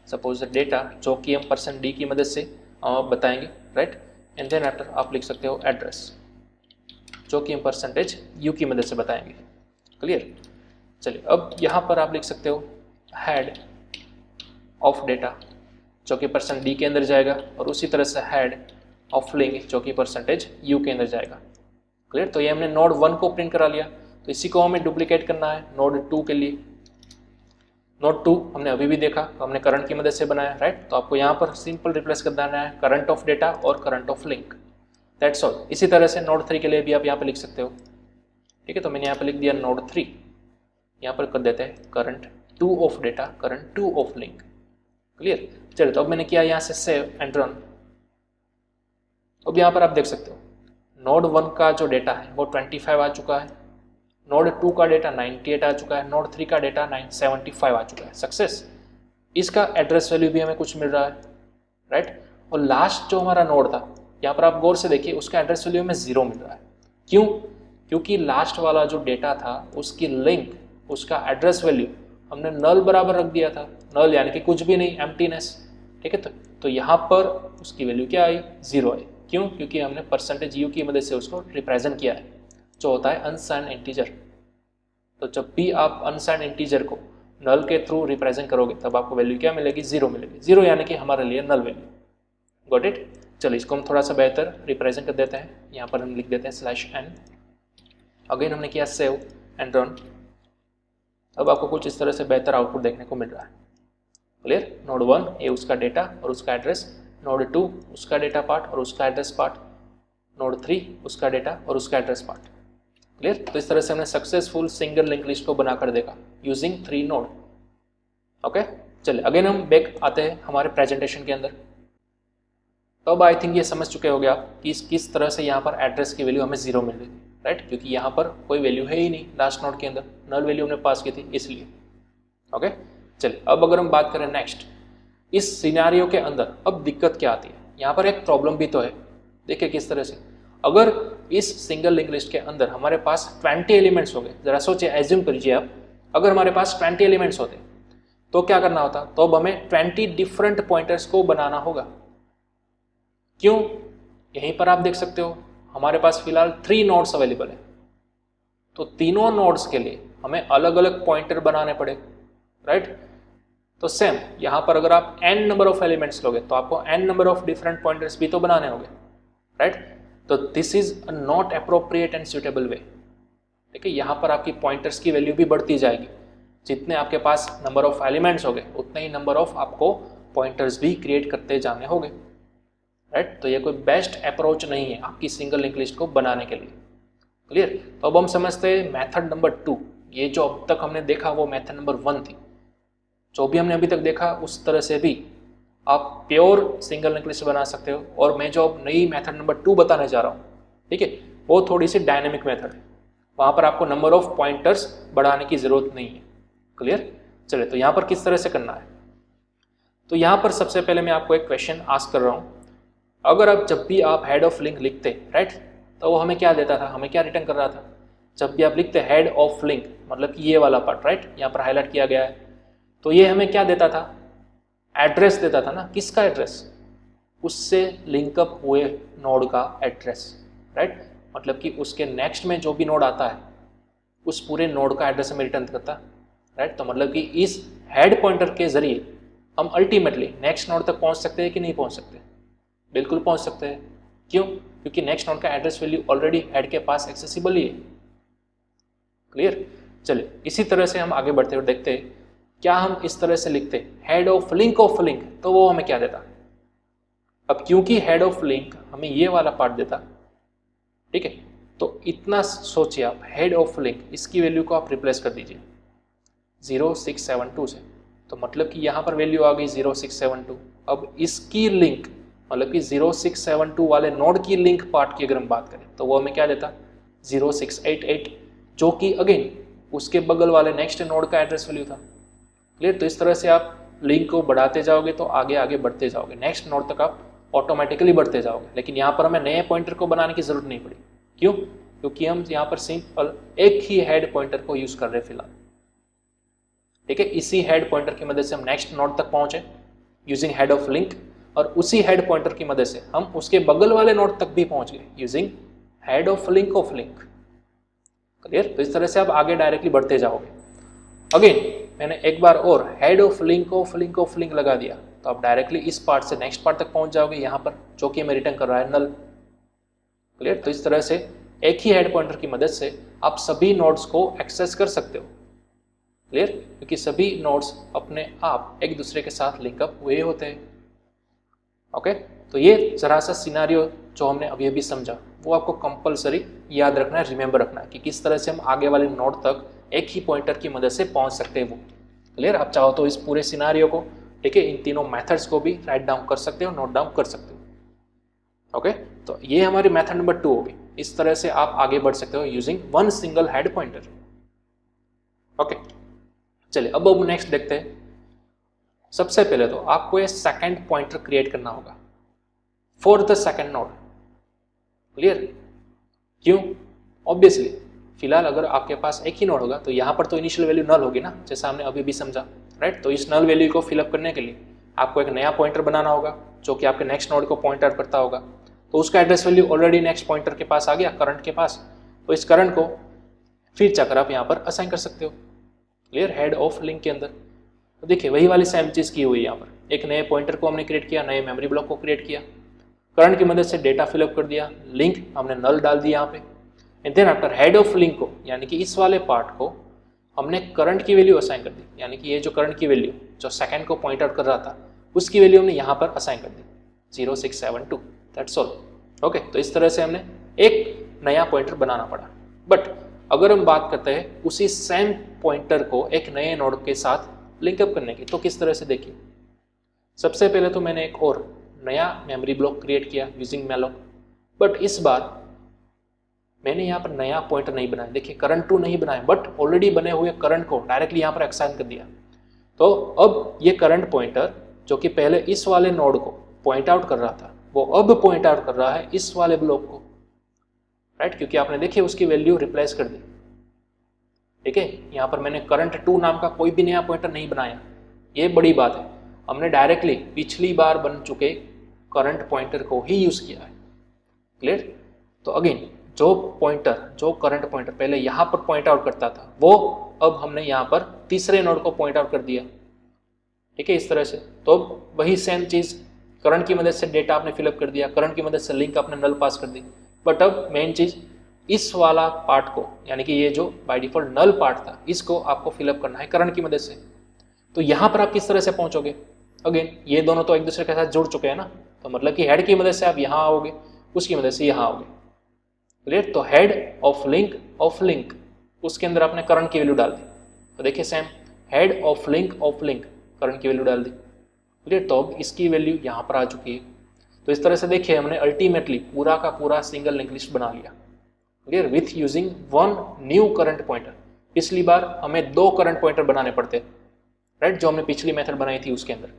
सपोज डेटा जो कि हम %d की मदद से बताएंगे, राइट। एंड देन आफ्टर आप लिख सकते हो एड्रेस जो कि हम %u की मदद से बताएंगे, क्लियर। चलिए अब यहाँ पर आप लिख सकते हो हेड ऑफ डेटा जो कि %d के अंदर जाएगा, और उसी तरह से हेड ऑफ लिंक जो कि %u के अंदर जाएगा, क्लियर। तो ये हमने नोड 1 को प्रिंट करा लिया। तो इसी को हमें डुप्लीकेट करना है नोड 2 के लिए। नोड 2 हमने अभी भी देखा, तो हमने करंट की मदद से बनाया, राइट। तो आपको यहाँ पर सिंपल रिप्लेस कर देना है करंट ऑफ डेटा और current of link, that's all. इसी तरह से नोड 3 के लिए भी आप यहाँ पे लिख सकते हो, ठीक है। तो मैंने यहाँ पे लिख दिया नोड 3, यहाँ पर कर देते हैं current 2 of data, current 2 of link, clear. चलिए, तो अब मैंने किया यहाँ से सेव एंड रन। अब यहाँ पर आप देख सकते हो नोड 1 का जो डेटा है वो 25 आ चुका है, नोड 2 का डेटा 98 आ चुका है, नोड 3 का डेटा 975 आ चुका है, सक्सेस। इसका एड्रेस वैल्यू भी हमें कुछ मिल रहा है, राइट। और लास्ट जो हमारा नोड था, यहाँ पर आप गौर से देखिए, उसका एड्रेस वैल्यू हमें 0 मिल रहा है। क्यों? क्योंकि लास्ट वाला जो डेटा था उसकी लिंक, उसका एड्रेस वैल्यू हमने नल बराबर रख दिया था, नल यानी कि कुछ भी नहीं, एम्प्टीनेस, ठीक है। तो यहाँ पर उसकी वैल्यू क्या आई? 0 आई। क्यों? क्योंकि हमने परसेंटेज यू की मदद से उसको रिप्रेजेंट किया है, जो होता है अनसाइंड इंटीजर। तो जब भी आप अनसाइंड इंटीजर को नल के थ्रू रिप्रेजेंट करोगे तब आपको वैल्यू क्या मिलेगी? 0 मिलेगी। 0 यानी कि हमारे लिए नल वैल्यू। Got it? चलो, इसको हम थोड़ा सा बेहतर रिप्रेजेंट कर देते हैं। यहाँ पर हम लिख देते हैं /n। अगेन हमने किया सेव एंड रन। अब आपको कुछ इस तरह से बेहतर आउटपुट देखने को मिल रहा है, क्लियर। नोड 1 ये उसका डेटा और उसका एड्रेस, नोड 2 उसका डेटा पार्ट और उसका एड्रेस पार्ट, नोड 3 उसका डेटा और उसका एड्रेस पार्ट, क्लियर। तो इस तरह से हमने सक्सेसफुल सिंगल लिंक लिस्ट को बनाकर देखा यूजिंग 3 नोड। ओके, चलिए अगेन हम बैक आते हैं हमारे प्रेजेंटेशन के अंदर। तो अब आई थिंक ये समझ चुके होंगे आप कि किस तरह से यहाँ पर एड्रेस की वैल्यू हमें 0 मिल रही थी, राइट। क्योंकि यहाँ पर कोई वैल्यू है ही नहीं लास्ट नोड के अंदर, नल वैल्यू हमने पास की थी इसलिए। ओके, चलिए अब अगर हम बात करें नेक्स्ट, इस सिनेरियो के अंदर अब दिक्कत क्या आती है? यहाँ पर एक प्रॉब्लम भी तो है, देखिए किस तरह से। अगर इस सिंगल लिंक लिस्ट के अंदर हमारे पास 20 एलिमेंट्स हो गए, जरा सोचिए, एज्यूम कीजिए आप, अगर हमारे पास 20 एलिमेंट्स होते तो क्या करना होता? तो अब हमें 20 डिफरेंट पॉइंटर्स को बनाना होगा। क्यों? यहीं पर आप देख सकते हो हमारे पास फिलहाल 3 नोड्स अवेलेबल है, तो तीनों नोड्स के लिए हमें अलग अलग पॉइंटर बनाने पड़े, राइट। तो सेम यहाँ पर अगर आप n नंबर ऑफ एलिमेंट्स लोगे तो आपको n number of different pointers भी तो बनाने होंगे, राइट। तो this is a not appropriate and suitable way, ठीक है। यहाँ पर आपकी पॉइंटर्स की वैल्यू भी बढ़ती जाएगी, जितने आपके पास नंबर ऑफ एलिमेंट्स हो गए उतने ही नंबर ऑफ आपको पॉइंटर्स भी क्रिएट करते जाने होंगे, राइट। तो ये कोई बेस्ट अप्रोच नहीं है आपकी सिंगल लिंक लिस्ट को बनाने के लिए, क्लियर। तो अब हम समझते हैं मेथड नंबर 2। ये जो अब तक हमने देखा वो मेथड नंबर 1 थी, जो भी हमने अभी तक देखा उस तरह से भी आप प्योर सिंगल लिंक लिस्ट बना सकते हो। और मैं जो अब नई मेथड नंबर 2 बताने जा रहा हूँ, ठीक है, वो थोड़ी सी डायनेमिक मेथड है, वहाँ पर आपको नंबर ऑफ पॉइंटर्स बढ़ाने की ज़रूरत नहीं है, क्लियर। चलिए, तो यहाँ पर किस तरह से करना है? तो यहाँ पर सबसे पहले मैं आपको एक क्वेश्चन आस्क कर रहा हूँ। अगर आप जब भी आप हेड ऑफ लिंक लिखते, राइट, तो वो हमें क्या देता था? हमें क्या रिटर्न कर रहा था? जब भी आप लिखते हेड ऑफ लिंक, मतलब कि ये वाला पार्ट, राइट, यहाँ पर हाईलाइट किया गया है, तो ये हमें क्या देता था? एड्रेस देता था ना। किसका एड्रेस? उससे लिंकअप हुए नोड का एड्रेस, राइट। मतलब कि उसके नेक्स्ट में जो भी नोड आता है उस पूरे नोड का एड्रेस हमें रिटर्न करता, राइट। तो मतलब कि इस हेड पॉइंटर के जरिए हम अल्टीमेटली नेक्स्ट नोड तक पहुंच सकते हैं कि नहीं पहुंच सकते? बिल्कुल पहुंच सकते हैं। क्यों? क्योंकि नेक्स्ट नोड का एड्रेस वैल्यू ऑलरेडी हेड के पास एक्सेसिबल ही है, क्लियर। चलिए, इसी तरह से हम आगे बढ़ते हुए देखते हैं, क्या हम इस तरह से लिखते हेड ऑफ लिंक, तो वो हमें क्या देता? अब क्योंकि हेड ऑफ लिंक हमें ये वाला पार्ट देता, ठीक है, तो इतना सोचिए आप, हेड ऑफ लिंक इसकी वैल्यू को आप रिप्लेस कर दीजिए 0672 से, तो मतलब कि यहाँ पर वैल्यू आ गई 0672। अब इसकी लिंक, मतलब कि 0672 वाले नोड की लिंक पार्ट की अगर हम बात करें तो वो हमें क्या देता? 0688, जो कि अगेन उसके बगल वाले नेक्स्ट नोड का एड्रेस वैल्यू था, क्लियर। तो इस तरह से आप लिंक को बढ़ाते जाओगे तो आगे आगे बढ़ते जाओगे, नेक्स्ट नोड तक आप ऑटोमेटिकली बढ़ते जाओगे। लेकिन यहाँ पर हमें नए पॉइंटर को बनाने की जरूरत नहीं पड़ी। क्यों? क्योंकि हम यहाँ पर सिंपल एक ही हेड पॉइंटर को यूज कर रहे हैं फिलहाल, ठीक है। इसी हेड पॉइंटर की मदद से हम नेक्स्ट नोड तक पहुंचे यूजिंग हेड ऑफ लिंक, और उसी हेड पॉइंटर की मदद से हम उसके बगल वाले नोड तक भी पहुंच गए using head of link, clear. तो इस तरह से आप आगे डायरेक्टली बढ़ते जाओगे। अगेन मैंने एक बार और हेड ऑफ लिंक लगा दिया तो आप डायरेक्टली इस पार्ट से नेक्स्ट पार्ट तक पहुंच जाओगे, यहाँ पर जो कि हमें रिटर्न कर रहा है नल, क्लियर। तो इस तरह से एक ही हेड पॉइंटर की मदद से आप सभी नोड्स को एक्सेस कर सकते हो। क्लियर? क्योंकि सभी नोड्स अपने आप एक दूसरे के साथ लिंकअप हुए होते हैं। ओके, तो ये जरा सा सिनारियो जो हमने अभी अभी समझा वो आपको कंपलसरी याद रखना है, रिमेंबर रखना है कि किस तरह से हम आगे वाले नोड तक एक ही पॉइंटर की मदद से पहुंच सकते हैं वो। क्लियर? आप चाहो तो इस पूरे सिनारियो को, ठीक है, इन तीनों मेथड्स को भी राइट डाउन कर सकते हो, नोट डाउन कर सकते हो। ओके, तो ये हमारी मेथड नंबर 2 होगी। इस तरह से आप आगे बढ़ सकते हो using one single head pointer. Okay, चलिए अब नेक्स्ट देखते हैं। सबसे पहले तो आपको ये सेकंड पॉइंटर क्रिएट करना होगा for the second node. Clear? क्यों? ऑब्वियसली फिलहाल अगर आपके पास एक ही नोड होगा तो यहाँ पर तो इनिशियल वैल्यू नल होगी ना, जैसा हमने अभी भी समझा, राइट? तो इस नल वैल्यू को फिलअप करने के लिए आपको एक नया पॉइंटर बनाना होगा जो कि आपके नेक्स्ट नोड को पॉइंट आउट करता होगा। तो उसका address value already next pointer के पास आ गया, करंट के पास। तो इस करंट को फिर जाकर आप यहाँ पर असाइन कर सकते हो। क्लियर? हेड ऑफ लिंक के अंदर तो देखिए वही वाली सेम चीज़ की हुई है। यहाँ पर एक नए पॉइंटर को हमने क्रिएट किया, नए मेमोरी ब्लॉक को क्रिएट किया, करंट की मदद से डेटा फिलअप कर दिया, लिंक हमने नल डाल दिया यहाँ पे, and then after head of link को यानी कि इस वाले पार्ट को हमने करंट की वैल्यू असाइन कर दी, यानी कि ये जो करंट की वैल्यू जो सेकंड को पॉइंट आउट कर रहा था उसकी वैल्यू हमने यहाँ पर असाइन कर दी 0672। That's all. ओके, तो इस तरह से हमने एक नया पॉइंटर बनाना पड़ा। बट अगर हम बात करते हैं उसी सेम पॉइंटर को एक नए नोड के साथ लिंकअप करने की, तो किस तरह से देखिए। सबसे पहले तो मैंने एक और नया मेमोरी ब्लॉक क्रिएट किया यूजिंग मैलोक, बट इस बार मैंने यहाँ पर नया पॉइंटर नहीं बनाया। देखिए करंट टू नहीं बनाया, बट ऑलरेडी बने हुए करंट को डायरेक्टली यहाँ पर असाइन कर दिया। तो अब ये करंट पॉइंटर जो कि पहले इस वाले नोड को पॉइंट आउट कर रहा था वो अब पॉइंट आउट कर रहा है इस वाले ब्लॉक को, राइट? क्योंकि आपने देखिए उसकी वैल्यू रिप्लेस कर दी। ठीक है, यहाँ पर मैंने करंट टू नाम का कोई भी नया पॉइंटर नहीं बनाया। ये बड़ी बात है, हमने डायरेक्टली पिछली बार बन चुके करंट पॉइंटर को ही यूज किया है। क्लियर? तो अगेन जो करंट पॉइंटर पहले यहाँ पर पॉइंट आउट करता था वो अब हमने यहाँ पर तीसरे नोड को पॉइंट आउट कर दिया। ठीक है, इस तरह से। तो वही सेम चीज करंट की मदद से डेटा आपने फिलअप कर दिया, करंट की मदद से लिंक आपने नल पास कर दी। बट अब मेन चीज इस वाला पार्ट को यानी कि ये जो बाय डिफॉल्ट नल पार्ट था इसको आपको फिलअप करना है करंट की मदद से। तो यहाँ पर आप किस तरह से पहुंचोगे? अगेन ये दोनों तो एक दूसरे के साथ जुड़ चुके हैं ना, तो मतलब कि हेड की मदद से आप यहाँ आओगे, उसकी मदद से यहाँ आओगे। क्लियर? तो हेड ऑफ लिंक उसके अंदर आपने करंट की वैल्यू डाल दी। तो देखिए same head of link current की वैल्यू डाल दी। क्लियर? तो अब इसकी वैल्यू यहाँ पर आ चुकी है। तो इस तरह से देखिए हमने अल्टीमेटली पूरा का पूरा सिंगल लिंक लिस्ट बना लिया। Clear? With using one new current pointer. पिछली बार हमें 2 करंट पॉइंटर बनाने पड़ते, राइट? जो हमने पिछली मेथड बनाई थी उसके अंदर।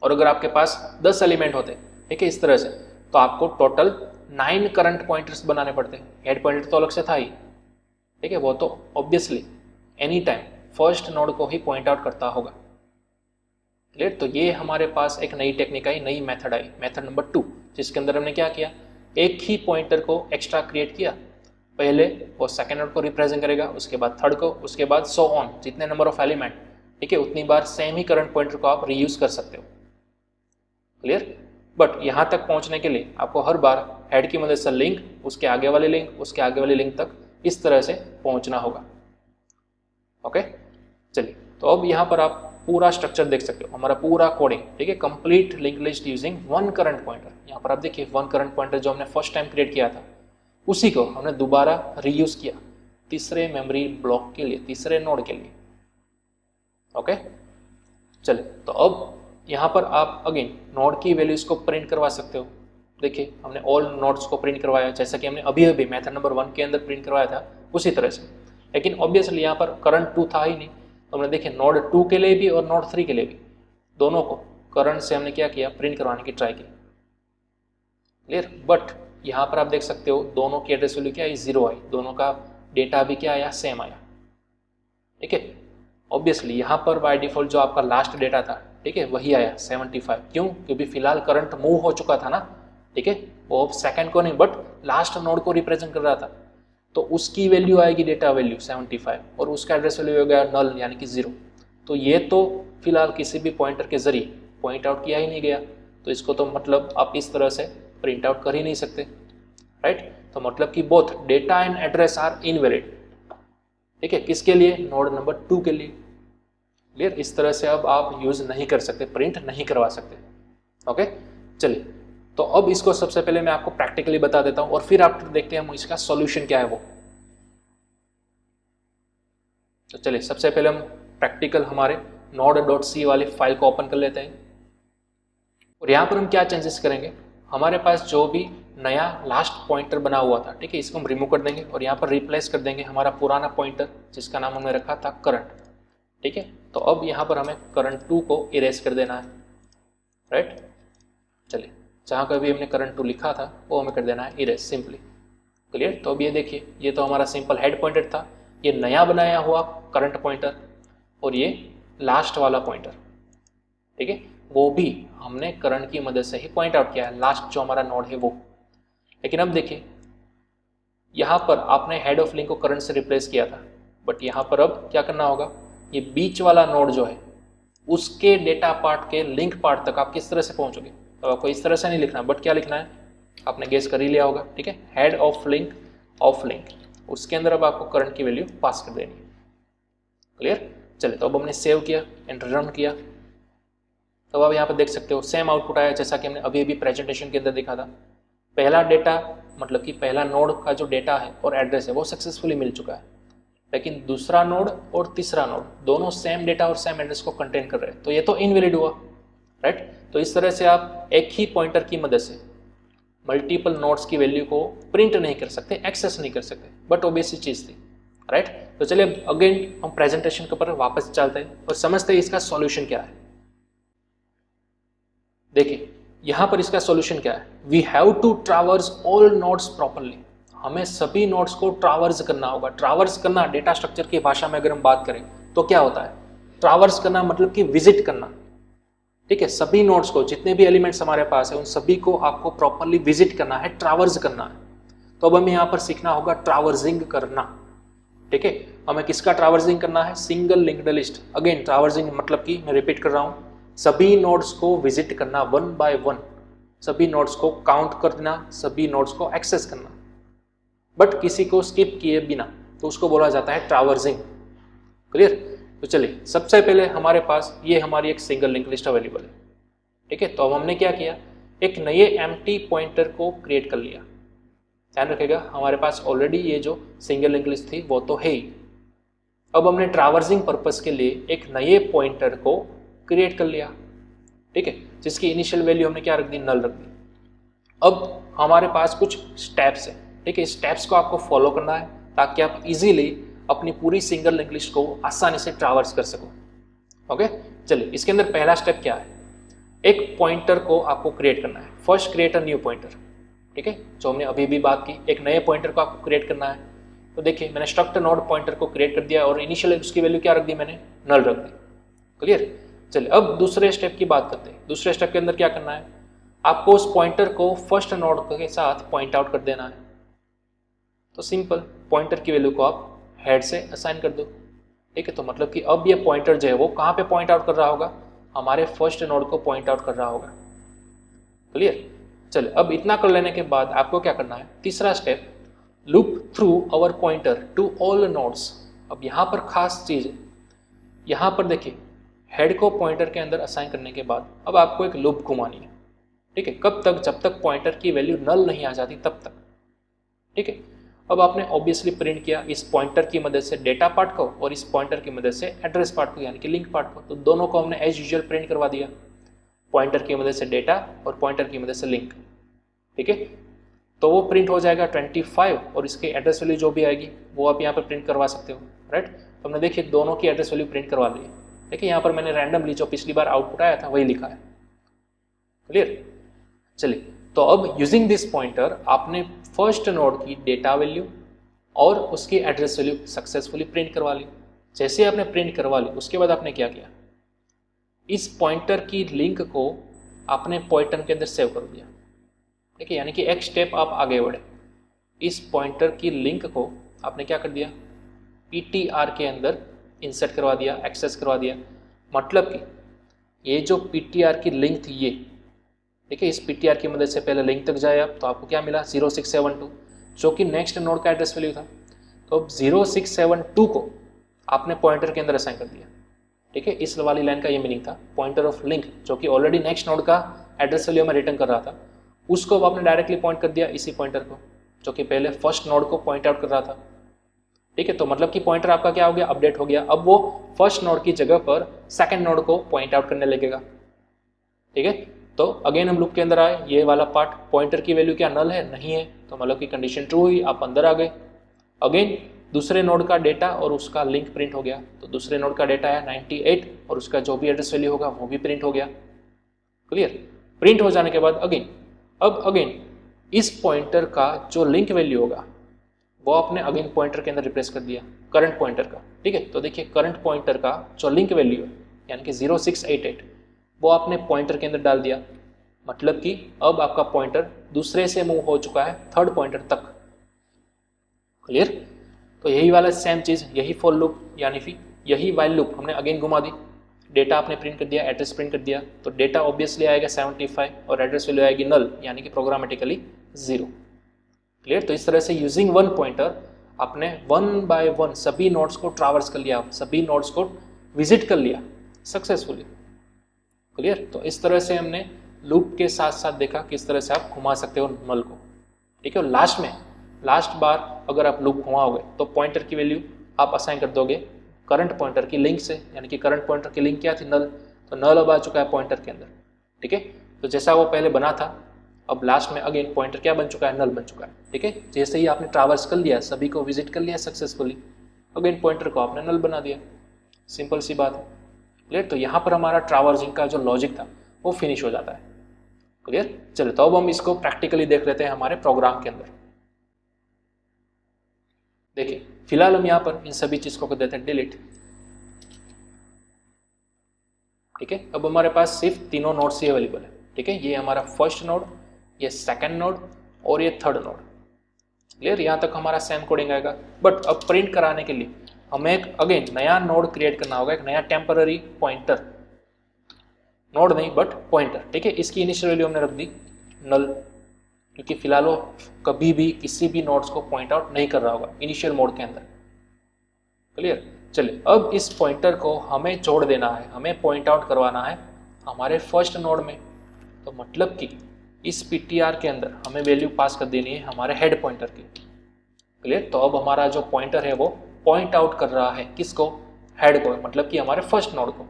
और अगर आपके पास 10 एलिमेंट होते, ठीक है, इस तरह से, तो आपको टोटल 9 करंट पॉइंटर्स बनाने पड़ते। हेड पॉइंटर तो अलग से था ही, ठीक है, वो तो obviously any time first node को ही पॉइंट आउट करता होगा। क्लियर? तो ये हमारे पास एक नई टेक्निक आई, नई मेथड आई, मेथड नंबर 2, जिसके अंदर हमने क्या किया, एक ही पॉइंटर को एक्स्ट्रा क्रिएट किया। पहले वो सेकेंड नोड को रिप्रेजेंट करेगा, उसके बाद थर्ड को, उसके बाद सो ऑन, जितने नंबर ऑफ एलिमेंट, ठीक है, उतनी बार सेम ही करंट पॉइंटर को आप रीयूज कर सकते हो। क्लियर? बट यहाँ तक पहुँचने के लिए आपको हर बार हेड की मदद से लिंक, उसके आगे वाले लिंक, उसके आगे वाले लिंक तक इस तरह से पहुँचना होगा। ओके, चलिए, तो अब यहाँ पर आप पूरा स्ट्रक्चर देख सकते हो, हमारा पूरा कोडिंग, ठीक है, complete link list using one current pointer. यहाँ पर आप देखिए वन करंट पॉइंटर जो हमने फर्स्ट टाइम क्रिएट किया था उसी को हमने दोबारा रीयूज किया तीसरे मेमोरी ब्लॉक के लिए, तीसरे नोड के लिए। ओके, चलिए, तो अब यहाँ पर आप अगेन नोड की वैल्यूज को प्रिंट करवा सकते हो। देखिए हमने ऑल नोड्स को प्रिंट करवाया जैसा कि हमने अभी अभी मेथड नंबर 1 के अंदर प्रिंट करवाया था उसी तरह से। लेकिन ऑब्वियसली यहाँ पर करंट 2 था ही नहीं, तो हमने देखिए नोड 2 के लिए भी और नोड 3 के लिए भी दोनों को करंट से हमने क्या किया, प्रिंट करवाने की ट्राई की। क्लियर? बट यहाँ पर आप देख सकते हो दोनों की एड्रेस वैल्यू क्या आई, 0 आई, दोनों का डेटा भी क्या आया, सेम आया। ठीक है, ऑब्वियसली यहाँ पर बाय डिफॉल्ट जो आपका लास्ट डेटा था, ठीक है, वही आया 75। क्यों? क्योंकि फिलहाल करंट मूव हो चुका था ना, ठीक है, वो सेकंड को नहीं बट लास्ट नोड को रिप्रेजेंट कर रहा था, तो उसकी वैल्यू आएगी डेटा वैल्यू 75 और उसका एड्रेस वैल्यू हो गया नल यानी कि 0। तो ये तो फिलहाल किसी भी पॉइंटर के जरिए पॉइंट आउट किया ही नहीं गया, तो इसको तो मतलब आप इस तरह से प्रिंट आउट कर ही नहीं सकते, राइट? तो मतलब कि both data and address are invalid. ठीक है, किसके लिए? नोड नंबर 2 के लिए। क्लियर? इस तरह से अब आप यूज नहीं कर सकते, प्रिंट नहीं करवा सकते। ओके, चलिए, तो अब इसको सबसे पहले मैं आपको प्रैक्टिकली बता देता हूं और फिर आप देखते हैं हम इसका सॉल्यूशन क्या है वो। तो चलिए, सबसे पहले हम प्रैक्टिकल हमारे node.c वाली फाइल को ओपन कर लेते हैं और यहाँ पर हम क्या चेंजेस करेंगे, हमारे पास जो भी नया लास्ट पॉइंटर बना हुआ था, ठीक है, इसको हम रिमूव कर देंगे और यहाँ पर रिप्लेस कर देंगे हमारा पुराना पॉइंटर जिसका नाम हमने रखा था करंट। ठीक है, तो अब यहाँ पर हमें करंट 2 को इरेज कर देना है, राइट। चलिए, जहाँ का भी हमने करंट 2 लिखा था वो हमें कर देना है इरेज सिंपली। क्लियर? तो अब ये देखिए, ये तो हमारा सिंपल हेड पॉइंटर था, ये नया बनाया हुआ करंट पॉइंटर और ये लास्ट वाला पॉइंटर, ठीक है, वो भी हमने करंट की मदद से ही पॉइंट आउट किया है, लास्ट जो हमारा नोड है वो। लेकिन अब देखिए, यहाँ पर आपने हेड ऑफ लिंक को करंट से रिप्लेस किया था, बट यहाँ पर अब क्या करना होगा, ये बीच वाला नोड जो है उसके डेटा पार्ट के लिंक पार्ट तक आप किस तरह से पहुंचोगे। तो आपको इस तरह से नहीं लिखना, बट क्या लिखना है, आपने गेस कर ही लिया होगा। ठीक है, हेड ऑफ लिंक उसके अंदर अब आपको करंट की वैल्यू पास कर देनी है। क्लियर? चलिए, तो अब हमने सेव किया एंड रन किया, तो अब यहाँ पर देख सकते हो सेम आउटपुट आया जैसा कि हमने अभी अभी प्रेजेंटेशन के अंदर देखा था। पहला डेटा मतलब कि पहला नोड का जो डेटा है और एड्रेस है वो सक्सेसफुली मिल चुका है, लेकिन दूसरा नोड और तीसरा नोड दोनों सेम डेटा और सेम एड्रेस को कंटेन कर रहे हैं, तो ये तो इनवैलिड हुआ, राइट। तो इस तरह से आप एक ही पॉइंटर की मदद से मल्टीपल नोड्स की वैल्यू को प्रिंट नहीं कर सकते, एक्सेस नहीं कर सकते, बट ऑब्वियस चीज़ थी, राइट। तो चलिए अगेन हम प्रेजेंटेशन के ऊपर वापस चलते हैं और समझते हैं इसका सॉल्यूशन क्या है। देखिए, यहाँ पर इसका सॉल्यूशन क्या है, we have to traverse all nodes properly, हमें सभी नोड्स को ट्रावर्स करना होगा। ट्रावर्स करना डेटा स्ट्रक्चर की भाषा में अगर हम बात करें तो क्या होता है, ट्रावर्स करना मतलब कि विजिट करना। ठीक है, सभी नोड्स को, जितने भी एलिमेंट्स हमारे पास है उन सभी को आपको प्रॉपरली विजिट करना है, ट्रावर्स करना है। तो अब हमें यहाँ पर सीखना होगा ट्रावर्सिंग करना। ठीक है, हमें किसका ट्रावर्सिंग करना है, single linked list. Again traversing मतलब कि मैं रिपीट कर रहा हूँ, सभी नोड्स को विजिट करना वन बाय वन, सभी नोड्स को काउंट करना, सभी नोड्स को एक्सेस करना, बट किसी को स्किप किए बिना, तो उसको बोला जाता है ट्रावर्सिंग। क्लियर? तो चलिए, सबसे पहले हमारे पास ये हमारी एक सिंगल लिंक लिस्ट अवेलेबल है। ठीक है, तो अब हमने क्या किया, एक नए एम्प्टी पॉइंटर को क्रिएट कर लिया। ध्यान रखिएगा, हमारे पास ऑलरेडी ये जो सिंगल लिंक लिस्ट थी वो तो है ही। अब हमने ट्रावर्सिंग पर्पस के लिए एक नए पॉइंटर को क्रिएट कर लिया, ठीक है, जिसकी इनिशियल वैल्यू हमने क्या रख दी, नल रख दी। अब हमारे पास कुछ स्टेप्स है, ठीक है, स्टेप्स को आपको फॉलो करना है ताकि आप इजीली अपनी पूरी सिंगल लिंक लिस्ट को आसानी से ट्रावर्स कर सको। ओके, चलिए, इसके अंदर पहला स्टेप क्या है, एक पॉइंटर को आपको क्रिएट करना है। First create a new pointer, ठीक है, जो हमने अभी भी बात की, एक नए पॉइंटर को आपको क्रिएट करना है। तो देखिए, मैंने स्ट्रक्ट नोड पॉइंटर को क्रिएट कर दिया और इनिशियल उसकी वैल्यू क्या रख दी, मैंने नल रख दी। क्लियर? चलिए, अब दूसरे स्टेप की बात करते हैं। दूसरे स्टेप के अंदर क्या करना है, आपको उस पॉइंटर को फर्स्ट नोड के साथ पॉइंट आउट कर देना है। तो सिंपल, पॉइंटर की वैल्यू को आप हेड से असाइन कर दो। ठीक है, तो मतलब कि अब ये पॉइंटर जो है वो कहाँ पे पॉइंट आउट कर रहा होगा, हमारे फर्स्ट नोड को पॉइंट आउट कर रहा होगा। क्लियर? चलिए, अब इतना कर लेने के बाद आपको क्या करना है, तीसरा step, loop through our pointer to all nodes. अब यहाँ पर खास चीज है, यहाँ पर देखिए, हेड को पॉइंटर के अंदर असाइन करने के बाद अब आपको एक लूप घुमानी है। ठीक है, कब तक, जब तक पॉइंटर की वैल्यू नल नहीं आ जाती तब तक। ठीक है, अब आपने ऑब्वियसली प्रिंट किया इस पॉइंटर की मदद से डेटा पार्ट को और इस पॉइंटर की मदद से एड्रेस पार्ट को, यानी कि लिंक पार्ट को। तो दोनों को हमने एज यूजुअल प्रिंट करवा दिया, पॉइंटर की मदद से डेटा और पॉइंटर की मदद से लिंक। ठीक है, तो वो प्रिंट हो जाएगा 25 और इसके एड्रेस वैल्यू जो भी आएगी वो आप यहाँ पर प्रिंट करवा सकते हो, राइट। तो हमने देखिए दोनों की एड्रेस वैल्यू प्रिंट करवा ली। देखिए, यहाँ पर मैंने रैंडमली जो पिछली बार आउटपुट आया था वही लिखा है। क्लियर? चलिए, तो अब यूजिंग दिस पॉइंटर आपने फर्स्ट नोड की डेटा वैल्यू और उसकी एड्रेस वैल्यू सक्सेसफुली प्रिंट करवा ली। जैसे आपने प्रिंट करवा ली, उसके बाद आपने क्या किया, इस पॉइंटर की लिंक को आपने पॉइंटर के अंदर सेव कर दिया। ठीक है, यानी कि एक स्टेप आप आगे बढ़े, इस पॉइंटर की लिंक को आपने क्या कर दिया, PTR के अंदर इंसर्ट करवा दिया, एक्सेस करवा दिया। मतलब कि ये जो PTR की लिंक थी ये, ठीक है, इस PTR की मदद से पहले लिंक तक जाए आप, तो आपको क्या मिला 0672। जो कि नेक्स्ट नोड का एड्रेस वैल्यू था। तो अब 0672 को आपने पॉइंटर के अंदर असाइन कर दिया, ठीक है। इस वाली लाइन का ये मीनिंग था, पॉइंटर ऑफ लिंक जो कि ऑलरेडी नेक्स्ट नोड का एड्रेस वैल्यू में रिटर्न कर रहा था, उसको अब आपने डायरेक्टली पॉइंट कर दिया इसी पॉइंटर को, जो कि पहले फर्स्ट नोड को पॉइंट आउट कर रहा था, ठीक है। तो मतलब कि पॉइंटर आपका क्या हो गया, अपडेट हो गया। अब वो फर्स्ट नोड की जगह पर सेकंड नोड को पॉइंट आउट करने लगेगा, ठीक है। तो अगेन हम लूप के अंदर आए, ये वाला पार्ट, पॉइंटर की वैल्यू क्या नल है, नहीं है, तो मतलब कि कंडीशन ट्रू हुई, आप अंदर आ गए। अगेन दूसरे नोड का डेटा और उसका लिंक प्रिंट हो गया, तो दूसरे नोड का डेटा है 98 और उसका जो भी एड्रेस वैल्यू होगा वो भी प्रिंट हो गया, क्लियर। प्रिंट हो जाने के बाद अगेन इस पॉइंटर का जो लिंक वैल्यू होगा वो आपने अगेन पॉइंटर के अंदर रिप्लेस कर दिया, करंट पॉइंटर का, ठीक है। तो देखिए करंट पॉइंटर का जो लिंक वैल्यू है यानी कि 0688 वो आपने पॉइंटर के अंदर डाल दिया, मतलब कि अब आपका पॉइंटर दूसरे से मूव हो चुका है थर्ड पॉइंटर तक, क्लियर। तो यही वाला सेम चीज़, यही फॉर लूप यानी फिर यही वाइल लूप हमने अगेन घुमा दी, डेटा आपने प्रिंट कर दिया, एड्रेस प्रिंट कर दिया, तो डेटा ऑब्वियसली आएगा 75 और एड्रेस वैल्यू आएगी नल यानी कि प्रोग्रामेटिकली 0, क्लियर। तो इस तरह से यूजिंग वन पॉइंटर आपने वन बाय वन सभी नोड्स को ट्रैवर्स कर लिया, सभी नोड्स को विजिट कर लिया सक्सेसफुली, क्लियर। तो इस तरह से हमने लूप के साथ साथ देखा किस तरह से आप घुमा सकते हो नल को, ठीक है। और लास्ट बार अगर आप लूप घुमाओगे तो पॉइंटर की वैल्यू आप असाइन कर दोगे करंट पॉइंटर की लिंक से, यानी कि करंट पॉइंटर की लिंक क्या थी, नल, तो नल अब आ चुका है पॉइंटर के अंदर, ठीक है। तो जैसा वो पहले बना था अब लास्ट में अगेन पॉइंटर क्या बन चुका है, नल बन चुका है, ठीक है। जैसे ही आपने ट्रैवर्स कर लिया, सभी को विजिट कर लिया सक्सेसफुली, अगेन पॉइंटर को आपने नल बना दिया, सिंपल सी बात है, क्लियर। तो यहाँ पर हमारा ट्रैवर्सिंग का जो लॉजिक था वो फिनिश हो जाता है, क्लियर। चलो तो अब हम इसको प्रैक्टिकली देख लेते हैं हमारे प्रोग्राम के अंदर। देखिए फिलहाल हम यहाँ पर इन सभी चीज़ को कर देते हैं डिलीट, ठीक है। अब हमारे पास सिर्फ तीनों नोड्स ही अवेलेबल है, ठीक है। ये हमारा फर्स्ट नोड, ये सेकंड नोड और ये थर्ड नोड, क्लियर। यहाँ तक हमारा सेम कोडिंग आएगा, बट अब प्रिंट कराने के लिए हमें एक अगेन नया नोड क्रिएट करना होगा, एक नया टेम्पररी पॉइंटर, नोड नहीं बट पॉइंटर, ठीक है। इसकी इनिशियल वैल्यू हमने रख दी नल, क्योंकि फिलहाल वो कभी भी किसी भी नोड्स को पॉइंट आउट नहीं कर रहा होगा इनिशियल मोड के अंदर, क्लियर। चलिए अब इस पॉइंटर को हमें जोड़ देना है, हमें पॉइंट आउट करवाना है हमारे फर्स्ट नोड में, तो मतलब कि इस पीटीआर के अंदर हमें वैल्यू पास कर देनी है हमारे हेड पॉइंटर की, क्लियर। तो अब हमारा जो पॉइंटर है वो पॉइंट आउट कर रहा है किसको, हेड को, मतलब कि हमारे फर्स्ट नोड को,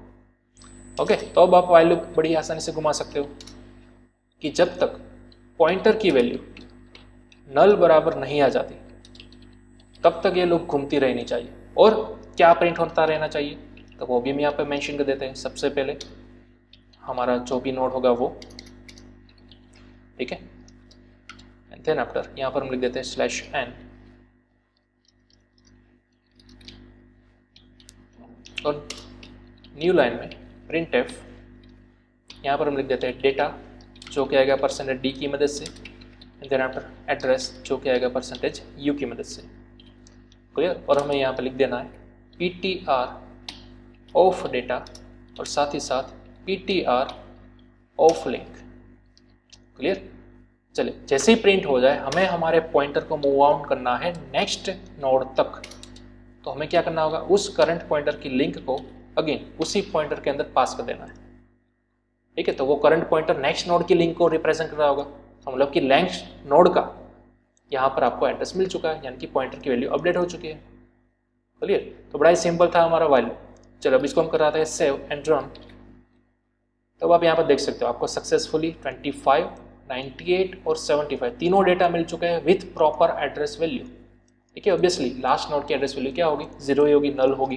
ओके। तो अब आप वाइल लूप बड़ी आसानी से घुमा सकते हो कि जब तक पॉइंटर की वैल्यू नल बराबर नहीं आ जाती तब तक ये लूप घूमती रहनी चाहिए, और क्या प्रिंट होता रहना चाहिए, तो वो भी हम यहाँ पे मेंशन कर देते हैं। सबसे पहले हमारा जो भी नोड होगा वो, ठीक है, एंड देन आफ्टर यहाँ पर हम लिख देते हैं /n, और न्यू लाइन में printf, यहाँ पर हम लिख देते हैं डेटा जो कि आएगा %d की मदद से, एंड देन आफ्टर एड्रेस जो कि आएगा %u की मदद से, क्लियर। और हमें यहाँ पर लिख देना है ptr ऑफ डेटा और साथ ही साथ ptr ऑफ लिंक, क्लियर। चलिए जैसे ही प्रिंट हो जाए हमें हमारे पॉइंटर को मूव ऑन करना है नेक्स्ट नोड तक, तो हमें क्या करना होगा, उस करंट पॉइंटर की लिंक को अगेन उसी पॉइंटर के अंदर पास कर देना है, ठीक है। तो वो करंट पॉइंटर नेक्स्ट नोड की लिंक को रिप्रेजेंट कर रहा होगा, तो मतलब कि नेक्स्ट नोड का यहाँ पर आपको एड्रेस मिल चुका है, यानी कि पॉइंटर की वैल्यू अपडेट हो चुकी है, क्लियर। तो बड़ा ही सिंपल था हमारा वाइल लूप। चलो अब इसको हम कर रहा था सेव एंड रन, तो आप यहाँ पर देख सकते हो आपको सक्सेसफुली 25, 98 और 75 तीनों डेटा मिल चुके हैं विथ प्रॉपर एड्रेस वैल्यू, ठीक है। ऑब्वियसली लास्ट नोड की एड्रेस वैल्यू क्या होगी, 0 ही होगी, नल होगी,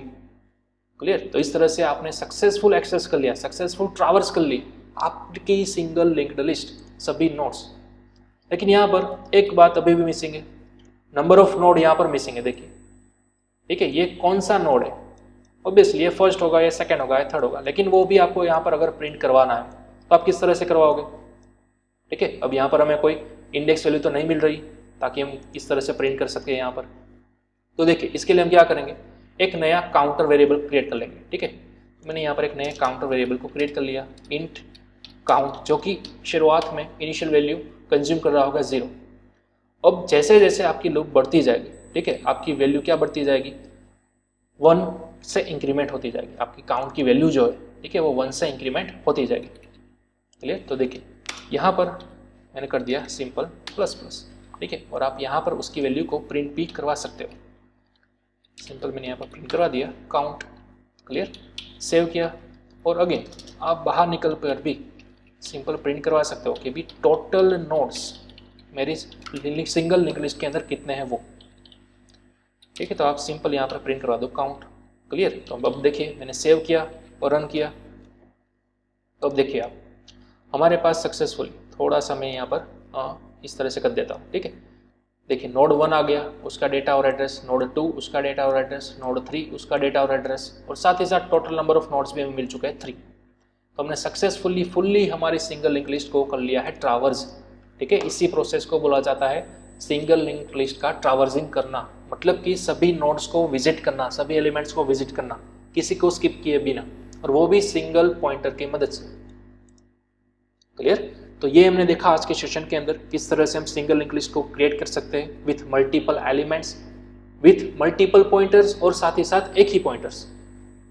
क्लियर। तो इस तरह से आपने सक्सेसफुल एक्सेस कर लिया, सक्सेसफुल ट्रैवर्स कर ली आपकी सिंगल लिंक्ड लिस्ट सभी नोड्स। लेकिन यहाँ पर एक बात अभी भी मिसिंग है, नंबर ऑफ नोड यहाँ पर मिसिंग है, देखिए, ठीक है। ये कौन सा नोड है, ऑब्वियसली ये फर्स्ट होगा, या सेकंड होगा, या थर्ड होगा, लेकिन वो भी आपको यहाँ पर अगर प्रिंट करवाना है तो आप किस तरह से करवाओगे, ठीक है। अब यहाँ पर हमें कोई इंडेक्स वैल्यू तो नहीं मिल रही ताकि हम इस तरह से प्रिंट कर सकें यहाँ पर, तो देखिए इसके लिए हम क्या करेंगे, एक नया काउंटर वेरिएबल क्रिएट कर लेंगे, ठीक है। मैंने यहाँ पर एक नए काउंटर वेरिएबल को क्रिएट कर लिया, इंट काउंट, जो कि शुरुआत में इनिशियल वैल्यू कंज्यूम कर रहा होगा 0, अब जैसे जैसे आपकी लूप बढ़ती जाएगी, ठीक है, आपकी वैल्यू क्या बढ़ती जाएगी, 1 से इंक्रीमेंट होती जाएगी, आपकी काउंट की वैल्यू जो है, ठीक है, वो 1 से इंक्रीमेंट होती जाएगी। क्लियर? तो देखिए यहाँ पर मैंने कर दिया सिंपल प्लस प्लस, ठीक है, और आप यहाँ पर उसकी वैल्यू को प्रिंट भी करवा सकते हो। सिंपल मैंने यहाँ पर प्रिंट करवा दिया काउंट। क्लियर? सेव किया और अगेन आप बाहर निकल कर भी सिंपल प्रिंट करवा सकते हो कि भी टोटल नोड्स मेरी सिंगल लिंक लिस्ट के अंदर कितने हैं वो, ठीक है। तो आप सिंपल यहाँ पर प्रिंट करवा दो काउंट। क्लियर? तो अब देखिए मैंने सेव किया और रन किया, तो अब देखिए आप हमारे पास सक्सेसफुली, थोड़ा सा मैं यहाँ पर इस तरह से कर देता हूँ, ठीक है। देखिए नोड 1 आ गया, उसका डेटा और एड्रेस, नोड 2 उसका डेटा और एड्रेस, नोड 3 उसका डेटा और एड्रेस, और साथ ही साथ टोटल नंबर ऑफ नोड्स भी हमें मिल चुका है 3। तो हमने सक्सेसफुली फुल्ली हमारी सिंगल लिंक लिस्ट को कर लिया है ट्रावर्स, ठीक है। इसी प्रोसेस को बोला जाता है सिंगल लिंक लिस्ट का ट्रावर्सिंग करना, मतलब कि सभी नोड्स को विजिट करना, सभी एलिमेंट्स को विजिट करना, किसी को स्किप किए बिना, और वो भी सिंगल पॉइंटर की मदद से। क्लियर? तो ये हमने देखा आज के सेशन के अंदर किस तरह से हम सिंगल लिंक लिस्ट को क्रिएट कर सकते हैं with multiple elements, with multiple pointers, और साथ ही साथ एक ही पॉइंटर्स,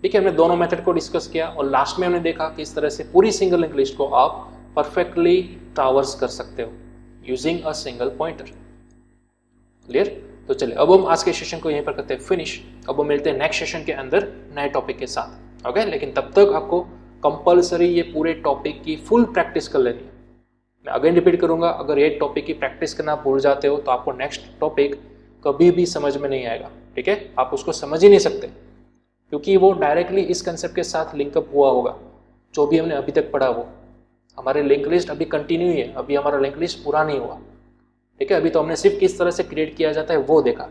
ठीक है। हमने दोनों मेथड को डिस्कस किया और लास्ट में हमने देखा किस तरह से पूरी सिंगल लिंक लिस्ट को आप परफेक्टली ट्रावर्स कर सकते हो using a single pointer. Clear? तो चलिए अब हम आज के सेशन को यहीं पर करते हैं फिनिश। अब हम मिलते हैं नेक्स्ट सेशन के अंदर नए टॉपिक के साथ, ओके। लेकिन तब तक आपको कंपलसरी ये पूरे टॉपिक की फुल प्रैक्टिस कर लेनी है। मैं अगेन रिपीट करूंगा, अगर ये टॉपिक की प्रैक्टिस करना भूल जाते हो तो आपको नेक्स्ट टॉपिक कभी भी समझ में नहीं आएगा, ठीक है। आप उसको समझ ही नहीं सकते क्योंकि वो डायरेक्टली इस कंसेप्ट के साथ लिंकअप हुआ होगा जो भी हमने अभी तक पढ़ा। वो हमारे लिंक लिस्ट अभी कंटिन्यू है, अभी हमारा लिंक लिस्ट पूरा नहीं हुआ, ठीक है। अभी तो हमने सिर्फ किस तरह से क्रिएट किया जाता है वो देखा,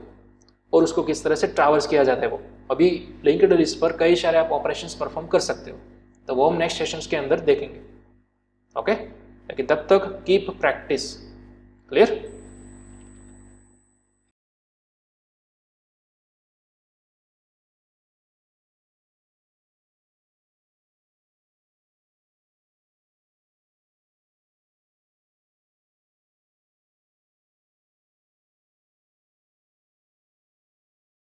और उसको किस तरह से ट्रावर्स किया जाता है वो। अभी लिंक्ड लिस्ट पर कई सारे आप ऑपरेशंस परफॉर्म कर सकते हो, तो वो हम नेक्स्ट सेशंस के अंदर देखेंगे, ओके। लेकिन तब तक कीप प्रैक्टिस। क्लियर?